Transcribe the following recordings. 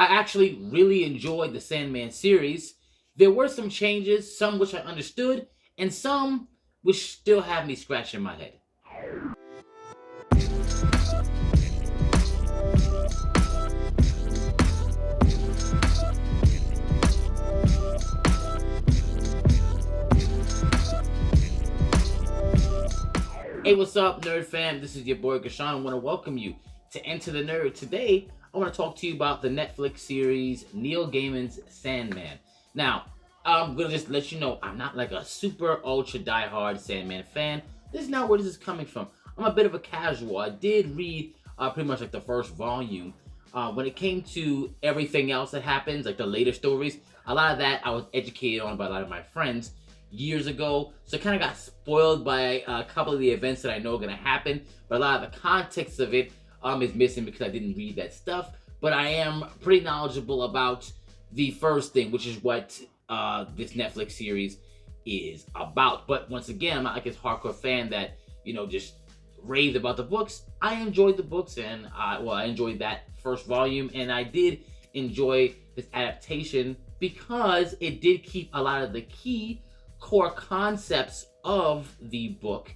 I actually really enjoyed the Sandman series. There were some changes, some which I understood, and some which still have me scratching my head. Hey, what's up, nerd fam? This is your boy Gashan. I want to welcome you to Enter the Nerd. Today, I want to talk to you about the Netflix series Neil Gaiman's Sandman. Now, I'm going to just let you know I'm not like a super ultra diehard Sandman fan. This is not where this is coming from. I'm a bit of a casual. I did read pretty much like the first volume. When it came to everything else that happens, like the later stories, a lot of that I was educated on by a lot of my friends years ago, so kind of got spoiled by a couple of the events that I know are going to happen, but a lot of the context of it is missing because I didn't read that stuff. But I am pretty knowledgeable about the first thing, which is what this Netflix series is about. But once again, I'm not like this hardcore fan that, you know, just raved about the books. I enjoyed the books, and I enjoyed that first volume, and I did enjoy this adaptation because it did keep a lot of the key core concepts of the book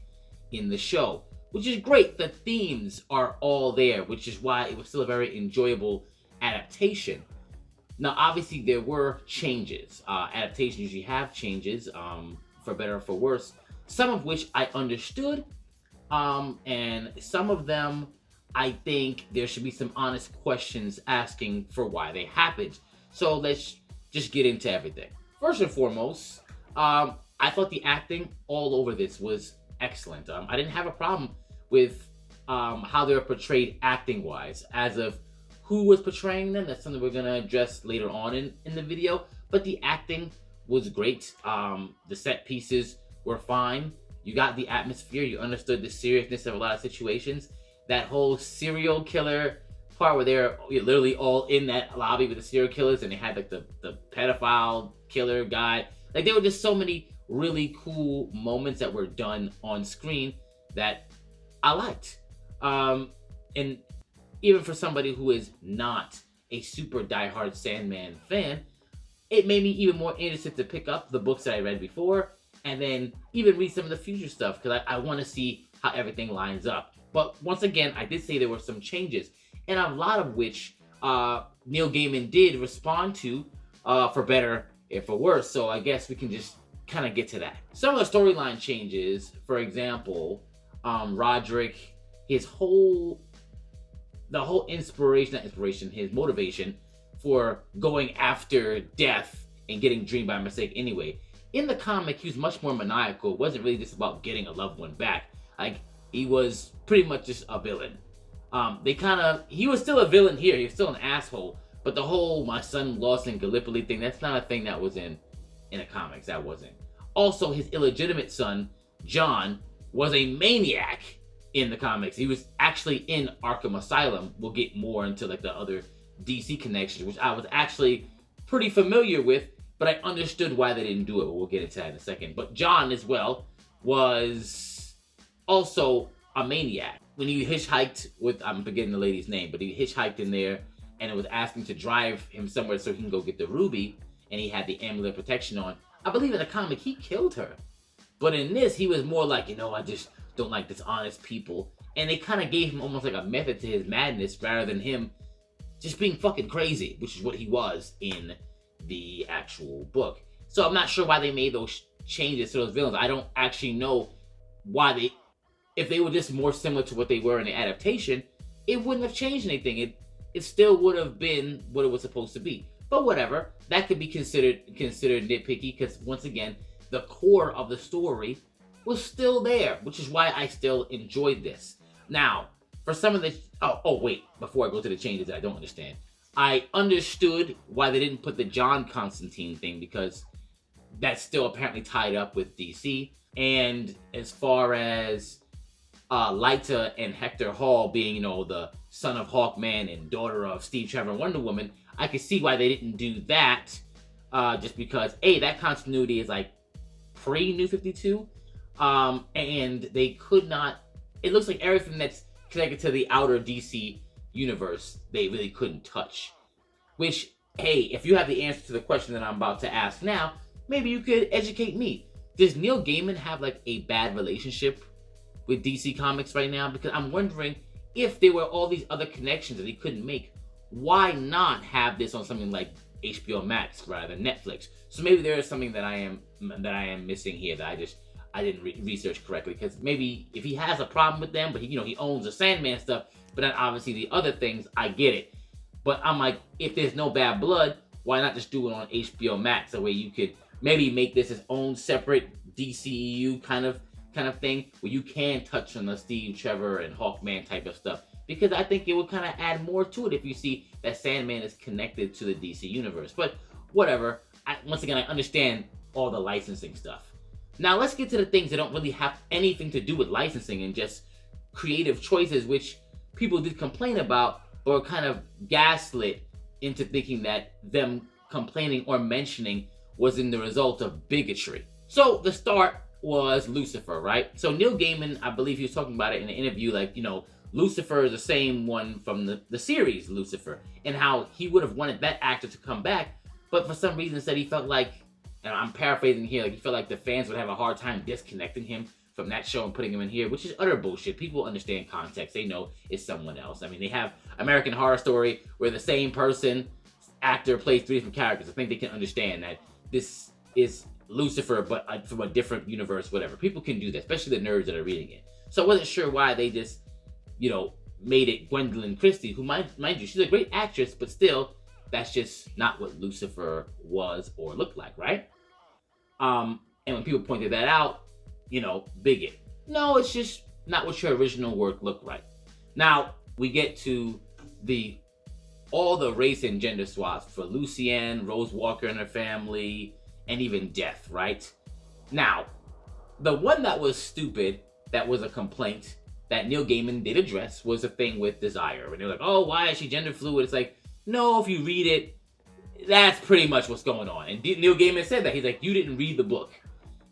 in the show, which is great. The themes are all there, which is why it was still a very enjoyable adaptation. Now, obviously, there were changes. Adaptations usually have changes, for better or for worse, some of which I understood, and some of them I think there should be some honest questions asking for why they happened. So let's just get into everything. First and foremost, I thought the acting all over this was excellent. I didn't have a problem with how they were portrayed acting-wise. As of who was portraying them, that's something we're going to address later on in the video. But the acting was great. The set pieces were fine. You got the atmosphere. You understood the seriousness of a lot of situations. That whole serial killer part where they're literally all in that lobby with the serial killers, and they had like the pedophile killer guy. Like, there were just so many really cool moments that were done on screen that I liked. And even for somebody who is not a super diehard Sandman fan, it made me even more interested to pick up the books that I read before and then even read some of the future stuff, because I want to see how everything lines up. But once again, I did say there were some changes, and a lot of which Neil Gaiman did respond to, for better or for worse. So I guess we can just kind of get to that. Some of the storyline changes, for example, Roderick, his whole his motivation for going after death and getting dreamed by mistake anyway. In the comic, he was much more maniacal. It wasn't really just about getting a loved one back. Like, he was pretty much just a villain. He was still a villain here. He was still an asshole. But the whole my son lost in Gallipoli thing, that's not a thing that was in the comics. That wasn't. Also, his illegitimate son, John, was a maniac in the comics. He was actually in Arkham Asylum. We'll get more into like the other DC connections, which I was actually pretty familiar with, but I understood why they didn't do it. But we'll get into that in a second. But John as well was also a maniac. When he hitchhiked with, I'm forgetting the lady's name, but he hitchhiked in there, and it was asking to drive him somewhere so he can go get the ruby, and he had the amulet protection on. I believe in the comic he killed her, but in this he was more like, I just don't like dishonest people, and they kind of gave him almost like a method to his madness rather than him just being fucking crazy, which is what he was in the actual book. So I'm not sure why they made those changes to those villains. I don't actually know why if they were just more similar to what they were in the adaptation, it wouldn't have changed anything. It still would have been what it was supposed to be. But whatever, that could be considered nitpicky, because once again, the core of the story was still there, which is why I still enjoyed this. Now, for some of the wait, before I go to the changes that I don't understand, I understood why they didn't put the John Constantine thing, because that's still apparently tied up with DC. And as far as Lyta and Hector Hall being, the son of Hawkman and daughter of Steve Trevor and Wonder Woman, I could see why they didn't do that, just because, that continuity is like pre-New 52, and they could not, it looks like everything that's connected to the outer DC universe, they really couldn't touch. Which, hey, if you have the answer to the question that I'm about to ask now, maybe you could educate me. Does Neil Gaiman have like a bad relationship with DC Comics right now? Because I'm wondering if there were all these other connections that he couldn't make, why not have this on something like HBO Max rather than Netflix? So maybe there is something that I am missing here that I didn't research correctly. Because maybe if he has a problem with them, but he owns the Sandman stuff, but then obviously the other things, I get it. But I'm like, if there's no bad blood, why not just do it on HBO Max? That way you could maybe make this its own separate DCEU kind of thing, where you can touch on the Steve Trevor and Hawkman type of stuff. Because I think it would kind of add more to it if you see that Sandman is connected to the DC universe. But whatever. Once again, I understand all the licensing stuff. Now let's get to the things that don't really have anything to do with licensing and just creative choices, which people did complain about, or kind of gaslit into thinking that them complaining or mentioning was in the result of bigotry. So the start was Lucifer, right? So Neil Gaiman, I believe he was talking about it in an interview, like, Lucifer is the same one from the series Lucifer, and how he would have wanted that actor to come back, but for some reason said he felt like, and I'm paraphrasing here, like he felt like the fans would have a hard time disconnecting him from that show and putting him in here, which is utter bullshit. People understand context. They know it's someone else. I mean, they have American Horror Story where the same actor plays three different characters. I think they can understand that this is Lucifer, but from a different universe, whatever. People can do that, especially the nerds that are reading it. So I wasn't sure why they just, made it Gwendolyn Christie, who, mind you, she's a great actress, but still, that's just not what Lucifer was or looked like, right? And when people pointed that out, bigot. No, it's just not what your original work looked like. Now, we get to all the race and gender swaps for Lucienne, Rose Walker and her family, and even Death, right? Now, the one that was stupid, that was a complaint, that Neil Gaiman did address, was the thing with Desire. And they're like, oh, why is she gender fluid? It's like, no, if you read it, that's pretty much what's going on. And Neil Gaiman said that. He's like, you didn't read the book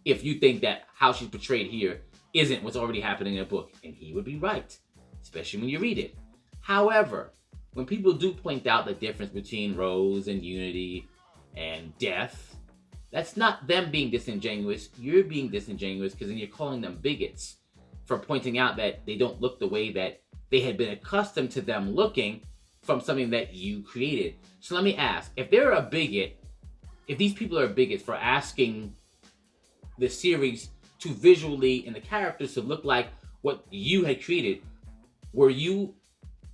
if you think that how she's portrayed here isn't what's already happening in the book. And he would be right, especially when you read it. However, when people do point out the difference between Rose and Unity and Death, that's not them being disingenuous. You're being disingenuous because then you're calling them bigots for pointing out that they don't look the way that they had been accustomed to them looking from something that you created. So let me ask, if they're a bigot, if these people are bigots for asking the series to visually and the characters to look like what you had created, were you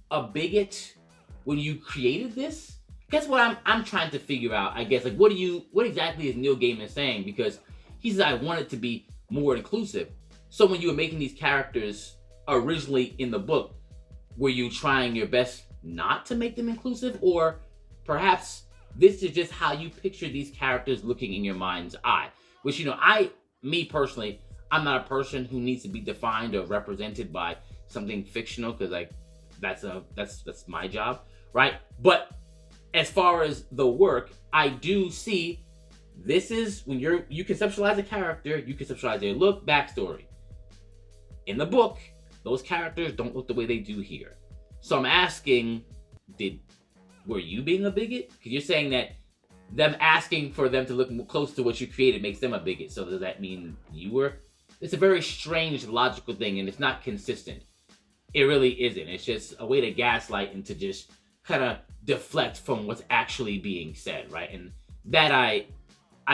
a bigot when you created this? That's what I'm trying to figure out, I guess. Like, what exactly is Neil Gaiman saying? Because he says, I want it to be more inclusive. So when you were making these characters originally in the book, were you trying your best not to make them inclusive? Or perhaps this is just how you picture these characters looking in your mind's eye? Which, me personally, I'm not a person who needs to be defined or represented by something fictional, because like that's my job, right? But as far as the work, I do see this is when you conceptualize a character, you conceptualize their look, backstory. In the book, those characters don't look the way they do here. So I'm asking, were you being a bigot? Because you're saying that them asking for them to look close to what you created makes them a bigot. So does that mean you were? It's a very strange logical thing, and it's not consistent. It really isn't. It's just a way to gaslight and to just kind of deflect from what's actually being said, right? And that I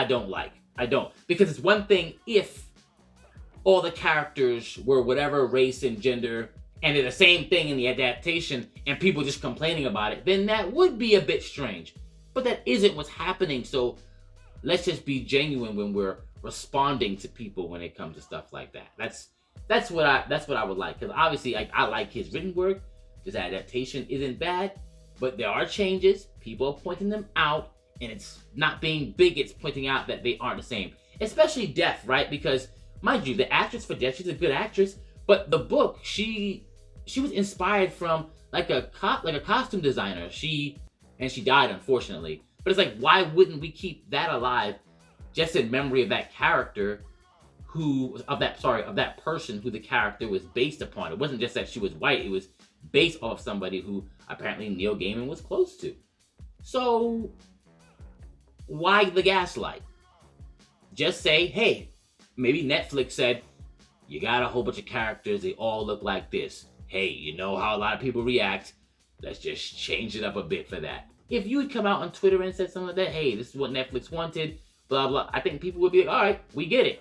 don't like. I don't. Because it's one thing if all the characters were whatever race and gender, and they're the same thing in the adaptation, and people just complaining about it, then that would be a bit strange. But that isn't what's happening, so let's just be genuine when we're responding to people when it comes to stuff like that. That's what I would like, because obviously I like his written work. His adaptation isn't bad, but there are changes. People are pointing them out, and it's not being bigots pointing out that they aren't the same. Especially Death, right? Because mind you, the actress for Death, she's a good actress, but the book, she was inspired from like a costume designer. She died, unfortunately. But it's like, why wouldn't we keep that alive just in memory of that character of that person who the character was based upon? It wasn't just that she was white, it was based off somebody who apparently Neil Gaiman was close to. So why the gaslight? Just say, hey, maybe Netflix said, you got a whole bunch of characters, they all look like this. Hey, you know how a lot of people react? Let's just change it up a bit for that. If you had come out on Twitter and said something like that, hey, this is what Netflix wanted, blah, blah, I think people would be like, all right, we get it.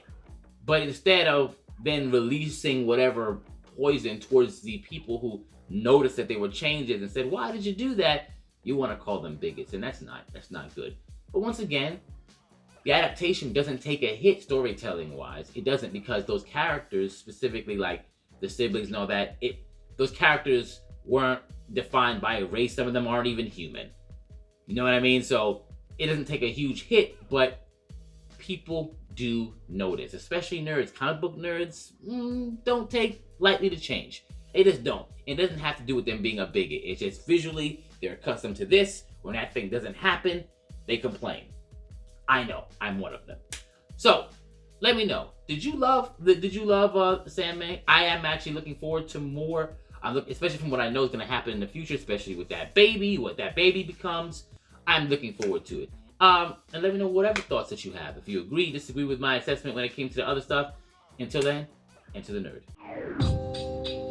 But instead of then releasing whatever poison towards the people who noticed that they were changes and said, why did you do that? You want to call them bigots, and that's not good. But once again, the adaptation doesn't take a hit storytelling-wise. It doesn't, because those characters, specifically like the siblings and all that, those characters weren't defined by a race. Some of them aren't even human. You know what I mean? So it doesn't take a huge hit, but people do notice, especially nerds. Comic book nerds don't take lightly to change. They just don't. It doesn't have to do with them being a bigot. It's just visually they're accustomed to this. When that thing doesn't happen, they complain. I know, I'm one of them. So let me know. Did you love Sandman? I am actually looking forward to more. Especially from what I know is going to happen in the future, especially with that baby, what that baby becomes. I'm looking forward to it. And let me know whatever thoughts that you have. If you agree, disagree with my assessment when it came to the other stuff. Until then, enter the nerd.